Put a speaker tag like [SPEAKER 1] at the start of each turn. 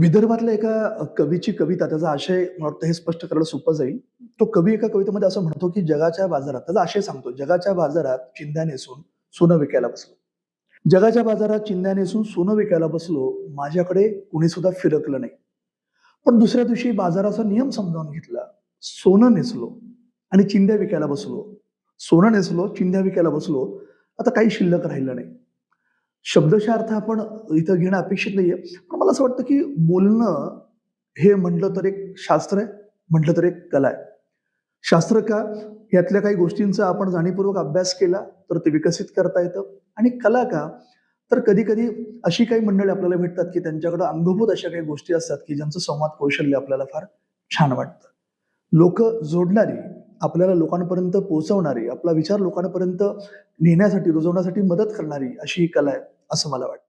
[SPEAKER 1] विदर्भातल्या एका कवीची कविता त्याचा आशय मला वाटतं हे स्पष्ट करायला सोपं जाईल. तो कवी एका कवितेमध्ये असं म्हणतो, की जगाच्या बाजारात त्याचा आशय सांगतो, "जगाच्या बाजारात चिंध्या नेसून सोनं विकायला बसलो. जगाच्या बाजारात चिंध्या नेसून सोनं विकायला बसलो. माझ्याकडे कुणीसुद्धा फिरकलं नाही. पण दुसऱ्या दिवशी बाजाराचा नियम समजावून घेतला. सोनं नेसलो आणि चिंध्या विकायला बसलो. सोनं नेसलो, चिंध्या विकायला बसलो. आता काही शिल्लक राहिलं नाही." शब्दशः अर्थ आपण इथं घेणं अपेक्षित नाहीये. पण मला असं वाटतं, की बोलणं हे म्हटलं तर एक शास्त्र आहे, म्हटलं तर एक कला आहे. शास्त्र का? यातल्या काही गोष्टींचा आपण जाणीवपूर्वक अभ्यास केला, तर ते विकसित करता येतं. आणि कला का? तर कधी-कधी अशी काही मंडळी आपल्याला भेटतात, की त्यांच्याकडे अंगभूत अशा काही गोष्टी असतात, की ज्यांचं संवाद कौशल्य आपल्याला फार छान वाटतं. लोकं जोडणारी, आपल्याला लोकांपर्यंत पोहोचवणारी, आपला विचार लोकांपर्यंत नेण्यासाठी, रुजवण्यासाठी मदत करणारी अशी ही कला आहे, असं मला वाटतं.